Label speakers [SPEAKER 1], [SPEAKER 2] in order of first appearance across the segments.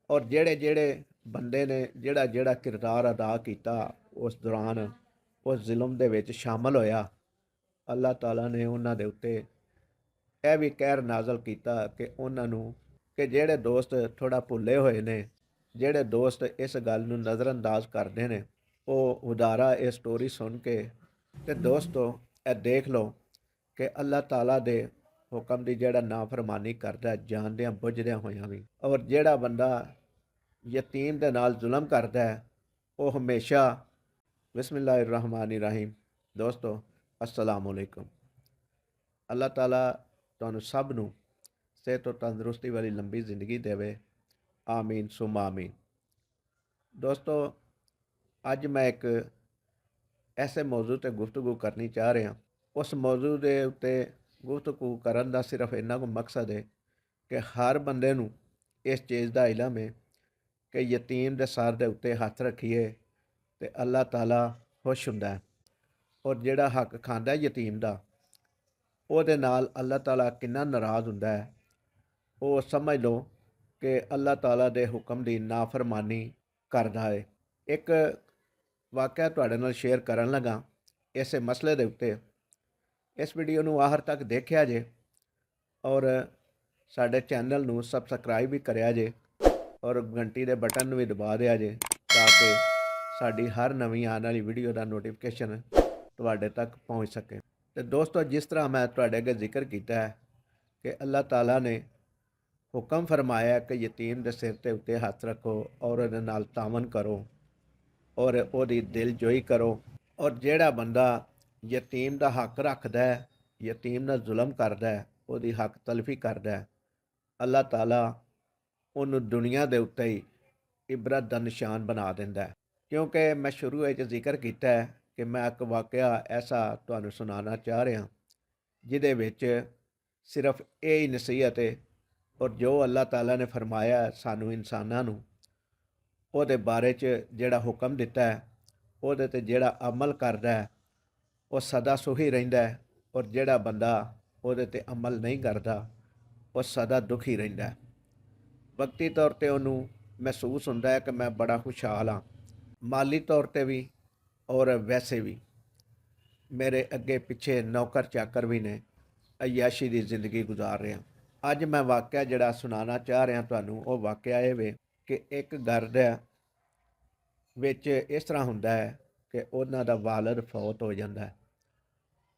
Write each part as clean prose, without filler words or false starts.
[SPEAKER 1] ਔਰ ਜਿਹੜੇ ਜਿਹੜੇ ਬੰਦੇ ਨੇ ਜਿਹੜਾ ਜਿਹੜਾ ਕਿਰਦਾਰ ਅਦਾ ਕੀਤਾ ਉਸ ਦੌਰਾਨ ਉਸ ਜ਼ੁਲਮ ਦੇ ਵਿੱਚ ਸ਼ਾਮਲ ਹੋਇਆ, ਅੱਲਾਹ ਤਾਲਾ ਨੇ ਉਹਨਾਂ ਦੇ ਉੱਤੇ ਇਹ ਵੀ ਕਹਿਰ ਨਾਜ਼ਲ ਕੀਤਾ ਕਿ ਉਹਨਾਂ ਨੂੰ ਕਿ ਜਿਹੜੇ ਦੋਸਤ ਥੋੜਾ ਭੁੱਲੇ ਹੋਏ ਨੇ, ਜਿਹੜੇ ਦੋਸਤ ਇਸ ਗੱਲ ਨੂੰ ਨਜ਼ਰਅੰਦਾਜ਼ ਕਰਦੇ ਨੇ, ਉਹ ਉਦਾਰਾ ਇਹ ਸਟੋਰੀ ਸੁਣ ਕੇ ਤੇ ਦੋਸਤੋ ਇਹ ਦੇਖ ਲਓ ਕਿ ਅੱਲਾਹ ਤਾਲਾ ਦੇ ਹੁਕਮ ਦੀ ਜਿਹੜਾ ਨਾਫਰਮਾਨੀ ਕਰਦਾ ਜਾਣਦਿਆਂ ਬੁੱਝਦਿਆਂ ਹੋਇਆਂ ਵੀ, ਔਰ ਜਿਹੜਾ ਬੰਦਾ ਯਤੀਮ ਦੇ ਨਾਲ ਜ਼ੁਲਮ ਕਰਦਾ ਹੈ, ਉਹ ਹਮੇਸ਼ਾ ਬਿਸਮਿल्लाहिर रहमानिर रहीम। ਦੋਸਤੋ अस्सलाम अलैकुम। ਅੱਲਾਹ ਤਾਲਾ ਤੁਹਾਨੂੰ ਸਭ ਨੂੰ ਸਿਹਤ और ਤੰਦਰੁਸਤੀ ਵਾਲੀ ਲੰਬੀ ਜ਼ਿੰਦਗੀ ਦੇਵੇ, ਆਮੀਨ ਸੁਮ ਆਮੀਨ। ਦੋਸਤੋ ਅੱਜ ਮੈਂ ਇੱਕ ਐਸੇ ਮੌਜੂ ਤੇ ਗੁਫ਼ਤਗੂ ਕਰਨੀ ਚਾਹ ਰਿਹਾ। ਉਸ ਮੌਜੂ ਦੇ ਉੱਤੇ ਗੁਫ਼ਤਗੂ ਕਰਨ ਦਾ ਸਿਰਫ ਇੰਨਾ ਕੁ ਮਕਸਦ ਹੈ ਕਿ ਹਰ ਬੰਦੇ ਨੂੰ ਇਸ ਚੀਜ਼ ਦਾ ਇਲਮ ਹੈ ਕਿ ਯਤੀਮ ਦੇ ਸਰ ਦੇ ਉੱਤੇ ਹੱਥ ਰੱਖੀਏ ਤੇ ਅੱਲਾਹ ਤਾਲਾ ਖੁਸ਼ ਹੁੰਦਾ ਹੈ, ਔਰ ਜਿਹੜਾ ਹੱਕ ਖਾਂਦਾ ਯਤੀਮ ਦਾ ਉਹਦੇ ਨਾਲ ਅੱਲਾਹ ਤਾਲਾ ਕਿੰਨਾ ਨਾਰਾਜ਼ ਹੁੰਦਾ ਹੈ। ਉਹ ਸਮਝ ਲਓ ਕਿ ਅੱਲਾਹ ਤਾਲਾ ਦੇ ਹੁਕਮ ਦੀ ਨਾਫਰਮਾਨੀ ਕਰਦਾ ਹੈ। ਇੱਕ ਵਾਕਿਆ ਤੁਹਾਡੇ ਨਾਲ ਸ਼ੇਅਰ ਕਰਨ ਲੱਗਾ ਇਸੇ ਮਸਲੇ ਦੇ ਉੱਤੇ। ਇਸ ਵੀਡੀਓ ਨੂੰ ਆਖਰ ਤੱਕ ਦੇਖਿਆ ਜੇ ਔਰ ਸਾਡੇ ਚੈਨਲ ਨੂੰ ਸਬਸਕ੍ਰਾਈਬ ਵੀ ਕਰਿਆ ਜੇ ਔਰ ਘੰਟੀ ਦੇ ਬਟਨ ਨੂੰ ਵੀ ਦਬਾ ਦਿਆ ਜੇ ਤਾਂ ਕਿ ਸਾਡੀ ਹਰ ਨਵੀਂ ਆਉਣ ਵਾਲੀ ਵੀਡੀਓ ਦਾ ਨੋਟੀਫਿਕੇਸ਼ਨ ਤੁਹਾਡੇ ਤੱਕ ਪਹੁੰਚ ਸਕੇ। ਤੇ ਦੋਸਤੋ ਜਿਸ ਤਰ੍ਹਾਂ ਮੈਂ ਤੁਹਾਡੇ ਅੱਗੇ ਜ਼ਿਕਰ ਕੀਤਾ ਹੈ ਕਿ ਅੱਲਾਹ ਤਾਲਾ ਨੇ ਹੁਕਮ ਫਰਮਾਇਆ ਕਿ ਯਤੀਮ ਦੇ ਸਿਰ ਤੇ ਉੱਤੇ ਹੱਥ ਰੱਖੋ ਔਰ ਉਹਦੇ ਨਾਲ ਤਾਮਨ ਕਰੋ ਔਰ ਉਹਦੀ ਦਿਲਜੋਈ ਕਰੋ, ਔਰ ਜਿਹੜਾ ਬੰਦਾ ਯਤੀਮ ਦਾ ਹੱਕ ਰੱਖਦਾ ਹੈ, ਯਤੀਮ ਨਾਲ ਜ਼ੁਲਮ ਕਰਦਾ ਹੈ, ਉਹਦੀ ਹੱਕ ਤਲਫੀ ਕਰਦਾ ਹੈ, ਅੱਲਾਹ ਤਾਲਾ ਉਹਨੂੰ ਦੁਨੀਆ ਦੇ ਉੱਤੇ ਹੀ ਇਬਰਤ ਦਾ ਨਿਸ਼ਾਨ ਬਣਾ ਦਿੰਦਾ ਹੈ। ਕਿਉਂਕਿ ਮੈਂ ਸ਼ੁਰੂ ਵਿੱਚ ਜ਼ਿਕਰ ਕੀਤਾ ਹੈ ਕਿ ਮੈਂ ਇੱਕ ਵਾਕਿਆ ਐਸਾ ਤੁਹਾਨੂੰ ਸੁਣਾਉਣਾ ਚਾਹ ਰਿਹਾ ਜਿਹਦੇ ਵਿੱਚ ਸਿਰਫ ਇਹ ਹੀ ਨਸੀਹਤ ਹੈ ਔਰ ਜੋ ਅੱਲਾਹ ਤਾਲਾ ਨੇ ਫਰਮਾਇਆ ਸਾਨੂੰ ਇਨਸਾਨਾਂ ਨੂੰ ਉਹਦੇ ਬਾਰੇ 'ਚ ਜਿਹੜਾ ਹੁਕਮ ਦਿੱਤਾ ਹੈ ਉਹਦੇ 'ਤੇ ਜਿਹੜਾ ਅਮਲ ਕਰਦਾ ਹੈ ਉਹ ਸਦਾ ਸੁਖੀ ਰਹਿੰਦਾ ਹੈ, ਔਰ ਜਿਹੜਾ ਬੰਦਾ ਉਹਦੇ 'ਤੇ ਅਮਲ ਨਹੀਂ ਕਰਦਾ ਉਹ ਸਦਾ ਦੁਖੀ ਰਹਿੰਦਾ ਹੈ। ਵਕਤੀ ਤੌਰ 'ਤੇ ਉਹਨੂੰ ਮਹਿਸੂਸ ਹੁੰਦਾ ਹੈ ਕਿ ਮੈਂ ਬੜਾ ਖੁਸ਼ਹਾਲ ਹਾਂ, ਮਾਲੀ ਤੌਰ 'ਤੇ ਵੀ ਔਰ ਵੈਸੇ ਵੀ। ਮੇਰੇ ਅੱਗੇ ਪਿੱਛੇ ਨੌਕਰ ਚਾਕਰ ਵੀ ਨੇ, ਅਯਾਸ਼ੀ ਦੀ ਜ਼ਿੰਦਗੀ ਗੁਜ਼ਾਰ ਰਿਹਾ। ਅੱਜ ਮੈਂ ਵਾਕਿਆ ਜਿਹੜਾ ਸੁਣਾਉਣਾ ਚਾਹ ਰਿਹਾ ਤੁਹਾਨੂੰ, ਉਹ ਵਾਕਿਆ ਇਹ ਵੇ ਕਿ ਇੱਕ ਘਰ ਦੇ ਵਿੱਚ ਇਸ ਤਰ੍ਹਾਂ ਹੁੰਦਾ ਹੈ ਕਿ ਉਹਨਾਂ ਦਾ ਵਾਲਿਦ ਫੌਤ ਹੋ ਜਾਂਦਾ ਹੈ,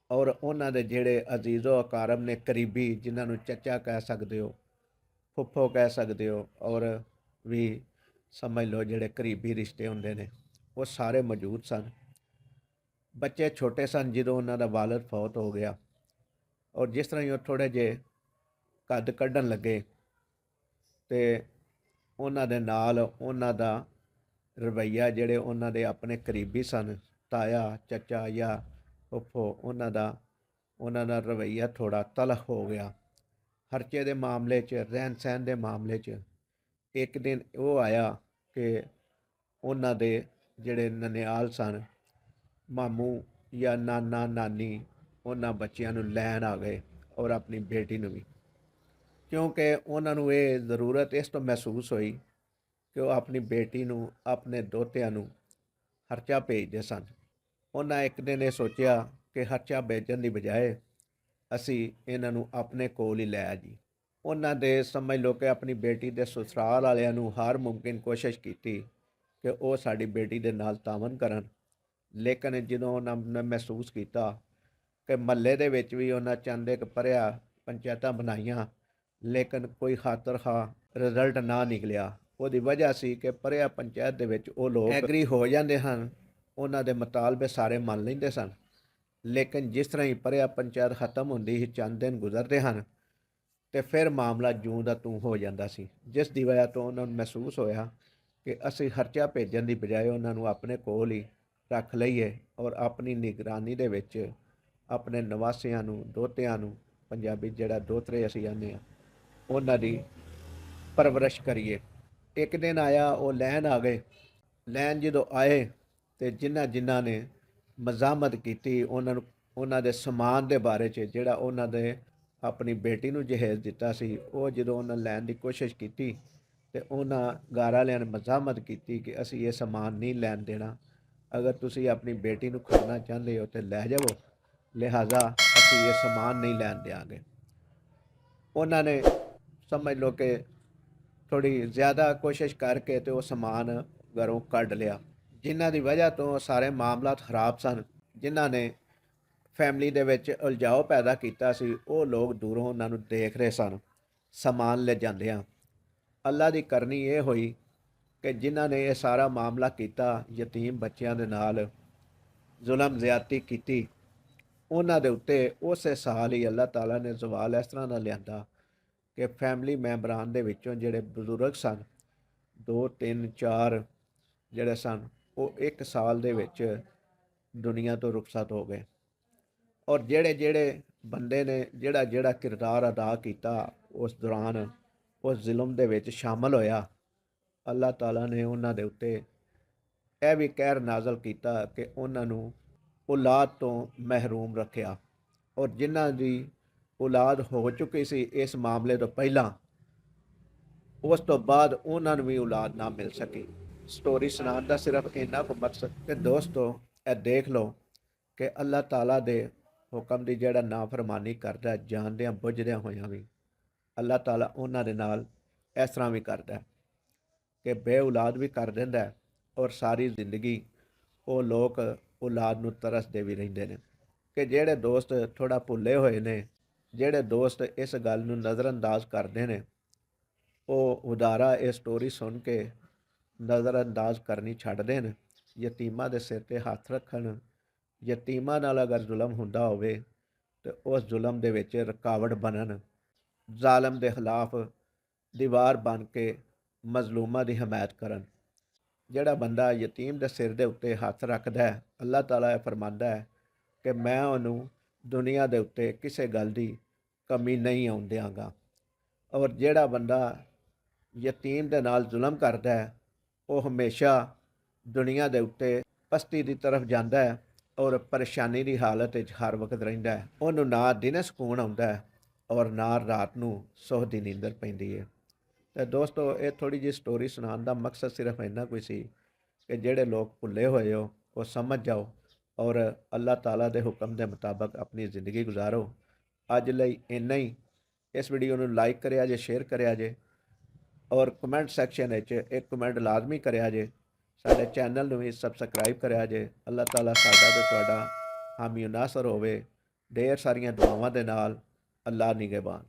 [SPEAKER 1] ਔਰ ਉਹਨਾਂ ਦੇ ਜਿਹੜੇ ਅਜ਼ੀਜ਼ੋ ਅਕਾਰਬ ਨੇ, ਕਰੀਬੀ, ਜਿਨ੍ਹਾਂ ਨੂੰ ਚੱਚਾ ਕਹਿ ਸਕਦੇ ਹੋ, ਫੁੱਫੋ ਕਹਿ ਸਕਦੇ ਹੋ, ਔਰ ਵੀ ਸਮਝ ਲਓ ਜਿਹੜੇ ਕਰੀਬੀ ਰਿਸ਼ਤੇ ਹੁੰਦੇ ਨੇ, ਉਹ ਸਾਰੇ ਮੌਜੂਦ ਸਨ। ਬੱਚੇ ਛੋਟੇ ਸਨ ਜਦੋਂ ਉਹਨਾਂ ਦਾ ਵਾਲਿਦ ਫੌਤ ਹੋ ਗਿਆ, ਔਰ ਜਿਸ ਤਰ੍ਹਾਂ ਹੀ ਉਹ ਥੋੜ੍ਹੇ ਜਿਹੇ ਕੱਦ ਕੱਢਣ ਲੱਗੇ ਤੇ ਉਹਨਾਂ ਦੇ ਨਾਲ ਉਹਨਾਂ ਦਾ ਰਵੱਈਆ, ਜਿਹੜੇ ਉਹਨਾਂ ਦੇ ਆਪਣੇ ਕਰੀਬੀ ਸਨ, ਤਾਇਆ ਚਾਚਾ ਜਾਂ ਫੁੱਫੋ, ਉਹਨਾਂ ਦਾ ਰਵੱਈਆ ਥੋੜ੍ਹਾ ਤਲਖ ਹੋ ਗਿਆ। ਖਰਚੇ ਦੇ ਮਾਮਲੇ 'ਚ, ਰਹਿਣ ਸਹਿਣ ਦੇ ਮਾਮਲੇ 'ਚ। ਇੱਕ ਦਿਨ ਉਹ ਆਇਆ ਕਿ ਉਹਨਾਂ ਦੇ ਜਿਹੜੇ ਨਨਿਆਲ ਸਨ, ਮਾਮੂ ਜਾਂ ਨਾਨਾ ਨਾਨੀ, ਉਹਨਾਂ ਬੱਚਿਆਂ ਨੂੰ ਲੈਣ ਆ ਗਏ ਔਰ ਆਪਣੀ ਬੇਟੀ ਨੂੰ ਵੀ, ਕਿਉਂਕਿ ਉਹਨਾਂ ਨੂੰ ਇਹ ਜ਼ਰੂਰਤ ਇਸ ਤੋਂ ਮਹਿਸੂਸ ਹੋਈ ਕਿ ਉਹ ਆਪਣੀ ਬੇਟੀ ਨੂੰ, ਆਪਣੇ ਦੋਹਤਿਆਂ ਨੂੰ ਖਰਚਾ ਭੇਜਦੇ ਸਨ। ਉਹਨਾਂ ਇੱਕ ਦਿਨ ਇਹ ਸੋਚਿਆ ਕਿ ਖਰਚਾ ਭੇਜਣ ਦੀ ਬਜਾਏ ਅਸੀਂ ਇਹਨਾਂ ਨੂੰ ਆਪਣੇ ਕੋਲ ਹੀ ਲੈ ਆ ਜੀ। ਉਹਨਾਂ ਦੇ ਸਮਝ ਲਓ ਕਿ ਆਪਣੀ ਬੇਟੀ ਦੇ ਸਸੁਰਾਲ ਵਾਲਿਆਂ ਨੂੰ ਹਰ ਮੁਮਕਿਨ ਕੋਸ਼ਿਸ਼ ਕੀਤੀ ਕਿ ਉਹ ਸਾਡੀ ਬੇਟੀ ਦੇ ਨਾਲ ਤਾਮਨ ਕਰਨ, ਲੇਕਿਨ ਜਦੋਂ ਉਹਨਾਂ ਨੇ ਮਹਿਸੂਸ ਕੀਤਾ ਕਿ ਮਹੱਲੇ ਦੇ ਵਿੱਚ ਵੀ ਉਹਨਾਂ ਚੰਦ ਇੱਕ ਪੜ੍ਹਿਆ ਪੰਚਾਇਤਾਂ ਬਣਾਈਆਂ, ਲੇਕਿਨ ਕੋਈ ਖਾਤਰ ਖਾ ਰਿਜ਼ਲਟ ਨਾ ਨਿਕਲਿਆ। ਉਹਦੀ ਵਜ੍ਹਾ ਸੀ ਕਿ ਪੜ੍ਹਿਆ ਪੰਚਾਇਤ ਦੇ ਵਿੱਚ ਉਹ ਲੋਕ ਐਗਰੀ ਹੋ ਜਾਂਦੇ ਹਨ, ਉਹਨਾਂ ਦੇ ਮੁਤਾਲਬੇ ਸਾਰੇ ਮੰਨ ਲੈਂਦੇ ਸਨ, ਲੇਕਿਨ ਜਿਸ ਤਰ੍ਹਾਂ ਹੀ ਪੜ੍ਹਿਆ ਪੰਚਾਇਤ ਖ਼ਤਮ ਹੁੰਦੀ ਸੀ, ਚੰਦ ਦਿਨ ਗੁਜ਼ਰਦੇ ਹਨ ਤੇ ਫਿਰ ਮਾਮਲਾ ਜੂੰ ਦਾ ਤੂੰ ਹੋ ਜਾਂਦਾ ਸੀ, ਜਿਸ ਦੀ ਵਜ੍ਹਾ ਤੋਂ ਉਹਨਾਂ ਨੂੰ ਮਹਿਸੂਸ ਹੋਇਆ ਕਿ ਅਸੀਂ ਖਰਚਾ ਭੇਜਣ ਦੀ ਬਜਾਏ ਉਹਨਾਂ ਨੂੰ ਆਪਣੇ ਕੋਲ ਹੀ ਰੱਖ ਲਈਏ ਔਰ ਆਪਣੀ ਨਿਗਰਾਨੀ ਦੇ ਵਿੱਚ ਆਪਣੇ ਨਵਾਸਿਆਂ ਨੂੰ, ਦੋਹਤਿਆਂ ਨੂੰ, ਪੰਜਾਬੀ ਜਿਹੜਾ ਦੋਹਤਰੇ ਅਸੀਂ ਆਨੇ ਆ, ਉਹਨਾਂ ਦੀ ਪਰਵਰਿਸ਼ ਕਰੀਏ। ਇੱਕ ਦਿਨ ਆਇਆ, ਉਹ ਲੈਣ ਆ ਗਏ। ਲੈਣ ਜਦੋਂ ਆਏ ਤੇ ਜਿਨ੍ਹਾਂ ਨੇ ਮਜ਼ਾਮਤ ਕੀਤੀ ਉਹਨਾਂ ਨੂੰ, ਉਹਨਾਂ ਦੇ ਸਮਾਨ ਦੇ ਬਾਰੇ 'ਚ, ਜਿਹੜਾ ਉਹਨਾਂ ਦੇ ਆਪਣੀ ਬੇਟੀ ਨੂੰ ਜਹੇਜ਼ ਦਿੱਤਾ ਸੀ, ਉਹ ਜਦੋਂ ਉਹਨਾਂ ਲੈਣ ਦੀ ਕੋਸ਼ਿਸ਼ ਕੀਤੀ ਤੇ ਉਹਨਾਂ ਘਰ ਵਾਲਿਆਂ ਨੇ ਮਜ਼ਾਮਤ ਕੀਤੀ ਕਿ ਅਸੀਂ ਇਹ ਸਮਾਨ ਨਹੀਂ ਲੈਣ ਦੇਣਾ। ਅਗਰ ਤੁਸੀਂ ਆਪਣੀ ਬੇਟੀ ਨੂੰ ਖੜਨਾ ਚਾਹੁੰਦੇ ਹੋ ਤੇ ਲੈ ਜਾਵੋ, ਲਿਹਾਜ਼ਾ ਅਸੀਂ ਇਹ ਸਮਾਨ ਨਹੀਂ ਲੈਣ ਦਿਆਂਗੇ। ਉਹਨਾਂ ਨੇ ਸਮਝ ਲਓ ਕਿ ਥੋੜੀ ਜ਼ਿਆਦਾ ਕੋਸ਼ਿਸ਼ ਕਰਕੇ ਤੇ ਉਹ ਸਮਾਨ ਘਰੋਂ ਕੱਢ ਲਿਆ, ਜਿਨ੍ਹਾਂ ਦੀ ਵਜ੍ਹਾ ਤੋਂ ਸਾਰੇ ਮਾਮਲਾਤ ਖਰਾਬ ਸਨ। ਜਿਨ੍ਹਾਂ ਨੇ ਫੈਮਿਲੀ ਦੇ ਵਿੱਚ ਉਲਝਾਓ ਪੈਦਾ ਕੀਤਾ ਸੀ, ਉਹ ਲੋਕ ਦੂਰੋਂ ਉਹਨਾਂ ਨੂੰ ਦੇਖ ਰਹੇ ਸਨ ਸਮਾਨ ਲੈ ਜਾਂਦਿਆਂ। ਅੱਲਾ ਦੀ ਕਰਨੀ ਇਹ ਹੋਈ ਕਿ ਜਿਨ੍ਹਾਂ ਨੇ ਇਹ ਸਾਰਾ ਮਾਮਲਾ ਕੀਤਾ, ਯਤੀਮ ਬੱਚਿਆਂ ਦੇ ਨਾਲ ਜ਼ੁਲਮ ਜ਼ਿਆਦਤੀ ਕੀਤੀ, ਉਹਨਾਂ ਦੇ ਉੱਤੇ ਉਸੇ ਸਾਲ ਹੀ ਅੱਲਾਹ ਤਾਲਾ ਨੇ ਜ਼ਵਾਲ ਇਸ ਤਰ੍ਹਾਂ ਦਾ ਲਿਆਂਦਾ ਕਿ ਫੈਮਿਲੀ ਮੈਂਬਰਾਂ ਦੇ ਵਿੱਚੋਂ ਜਿਹੜੇ ਬਜ਼ੁਰਗ ਸਨ, 2 3 4 ਜਿਹੜੇ ਸਨ, ਉਹ 1 ਸਾਲ ਦੇ ਵਿੱਚ ਦੁਨੀਆ ਤੋਂ ਰੁਖਸਤ ਹੋ ਗਏ। ਔਰ ਜਿਹੜੇ ਜਿਹੜੇ ਬੰਦੇ ਨੇ ਜਿਹੜਾ ਜਿਹੜਾ ਕਿਰਦਾਰ ਅਦਾ ਕੀਤਾ ਉਸ ਦੌਰਾਨ ਉਸ ਜ਼ੁਲਮ ਦੇ ਵਿੱਚ ਸ਼ਾਮਲ ਹੋਇਆ, ਅੱਲਾਹ ਤਾਲਾ ਨੇ ਉਹਨਾਂ ਦੇ ਉੱਤੇ ਇਹ ਵੀ ਕਹਿਰ ਨਾਜ਼ਲ ਕੀਤਾ ਕਿ ਉਹਨਾਂ ਨੂੰ ਔਲਾਦ ਤੋਂ ਮਹਿਰੂਮ ਰੱਖਿਆ। ਔਰ ਜਿਨ੍ਹਾਂ ਦੀ ਔਲਾਦ ਹੋ ਚੁੱਕੀ ਸੀ ਇਸ ਮਾਮਲੇ ਤੋਂ ਪਹਿਲਾਂ, ਉਸ ਤੋਂ ਬਾਅਦ ਉਹਨਾਂ ਨੂੰ ਵੀ ਔਲਾਦ ਨਾ ਮਿਲ ਸਕੀ। ਸਟੋਰੀ ਸੁਣਾਉਣ ਦਾ ਸਿਰਫ ਇੰਨਾ ਕੁ ਮਕਸਦ ਕਿ ਦੋਸਤੋ ਇਹ ਦੇਖ ਲਓ ਕਿ ਅੱਲਾਹ ਤਾਲਾ ਦੇ ਹੁਕਮ ਦੀ ਜਿਹੜਾ ਨਾਫਰਮਾਨੀ ਕਰਦਾ, ਜਾਣਦਿਆਂ ਬੁੱਝਦਿਆਂ ਹੋਇਆਂ ਵੀ, ਅੱਲਾਹ ਤਾਲਾ ਉਹਨਾਂ ਦੇ ਨਾਲ ਇਸ ਤਰ੍ਹਾਂ ਵੀ ਕਰਦਾ ਕਿ ਬੇ ਔਲਾਦ ਵੀ ਕਰ ਦਿੰਦਾ, ਔਰ ਸਾਰੀ ਜ਼ਿੰਦਗੀ ਉਹ ਲੋਕ ਔਲਾਦ ਨੂੰ ਤਰਸਦੇ ਵੀ ਰਹਿੰਦੇ ਨੇ। ਕਿ ਜਿਹੜੇ ਦੋਸਤ ਥੋੜ੍ਹਾ ਭੁੱਲੇ ਹੋਏ ਨੇ, ਜਿਹੜੇ ਦੋਸਤ ਇਸ ਗੱਲ ਨੂੰ ਨਜ਼ਰਅੰਦਾਜ਼ ਕਰਦੇ ਨੇ, ਉਹ ਉਦਾਰਾ ਇਹ ਸਟੋਰੀ ਸੁਣ ਕੇ ਨਜ਼ਰਅੰਦਾਜ਼ ਕਰਨੀ ਛੱਡ ਦੇਣ, ਯਤੀਮਾਂ ਦੇ ਸਿਰ 'ਤੇ ਹੱਥ ਰੱਖਣ। ਯਤੀਮਾਂ ਨਾਲ ਅਗਰ ਜ਼ੁਲਮ ਹੁੰਦਾ ਹੋਵੇ ਤੇ ਉਸ ਜ਼ੁਲਮ ਦੇ ਵਿੱਚ ਰੁਕਾਵਟ ਬਣਨ, ਜ਼ਾਲਮ ਦੇ ਖਿਲਾਫ ਦੀਵਾਰ ਬਣ ਕੇ ਮਜ਼ਲੂਮਾਂ ਦੀ ਹਮਾਇਤ ਕਰਨ। ਜਿਹੜਾ ਬੰਦਾ ਯਤੀਮ ਦੇ ਸਿਰ ਦੇ ਉੱਤੇ ਹੱਥ ਰੱਖਦਾ ਹੈ, ਅੱਲਾਹ ਤਾਲਾ ਇਹ ਫਰਮਾਂਦਾ ਹੈ ਕਿ ਮੈਂ ਉਹਨੂੰ ਦੁਨੀਆ ਦੇ ਉੱਤੇ ਕਿਸੇ ਗੱਲ ਦੀ ਕਮੀ ਨਹੀਂ ਆਉਣ ਦਿਆਂਗਾ। ਔਰ ਜਿਹੜਾ ਬੰਦਾ ਯਤੀਮ ਦੇ ਨਾਲ ਜ਼ੁਲਮ ਕਰਦਾ ਹੈ, ਉਹ ਹਮੇਸ਼ਾ ਦੁਨੀਆ ਦੇ ਉੱਤੇ ਪਸਤੀ ਦੀ ਤਰਫ ਜਾਂਦਾ ਹੈ ਔਰ ਪਰੇਸ਼ਾਨੀ ਦੀ ਹਾਲਤ ਵਿੱਚ ਹਰ ਵਕਤ ਰਹਿੰਦਾ ਹੈ। ਉਹਨੂੰ ਨਾ ਦਿਨੇ ਸਕੂਨ ਆਉਂਦਾ ਹੈ ਔਰ ਨਾ ਰਾਤ ਨੂੰ ਸੁੱਖ ਦੀ ਨੀਂਦਰ ਪੈਂਦੀ ਹੈ। ਤੇ ਦੋਸਤੋ ਇਹ ਥੋੜੀ ਜਿਹੀ ਸਟੋਰੀ ਸੁਣਾਉਣ ਦਾ ਮਕਸਦ ਸਿਰਫ ਇੰਨਾ ਕੋਈ ਸੀ ਕਿ ਜਿਹੜੇ ਲੋਕ ਭੁੱਲੇ ਹੋਏ ਹੋ ਉਹ ਸਮਝ ਜਾਓ ਔਰ ਅੱਲਾਹ ਤਾਲਾ ਦੇ ਹੁਕਮ ਦੇ ਮੁਤਾਬਕ ਆਪਣੀ ਜ਼ਿੰਦਗੀ ਗੁਜ਼ਾਰੋ। ਅੱਜ ਲਈ ਇੰਨਾ ਹੀ। ਇਸ ਵੀਡੀਓ ਨੂੰ ਲਾਈਕ ਕਰਿਆ ਜੇ, ਸ਼ੇਅਰ ਕਰਿਆ ਜੇ, ਔਰ ਕਮੈਂਟ ਸੈਕਸ਼ਨ ਵਿੱਚ ਇੱਕ ਕਮੈਂਟ ਲਾਜ਼ਮੀ ਕਰਿਆ ਜੇ। ਸਾਡੇ ਚੈਨਲ ਨੂੰ ਵੀ ਸਬਸਕ੍ਰਾਈਬ ਕਰਿਆ ਜੇ। ਅੱਲਾਹ ਤਾਲਾ ਸਾਡਾ ਤੇ ਤੁਹਾਡਾ ਹਾਮੀ ਨਾਸਰ ਹੋਵੇ। ਢੇਰ ਸਾਰੀਆਂ ਦੁਆਵਾਂ ਦੇ ਨਾਲ। ਅੱਲਾਹ ਨਿਗਹਿਬਾਨ।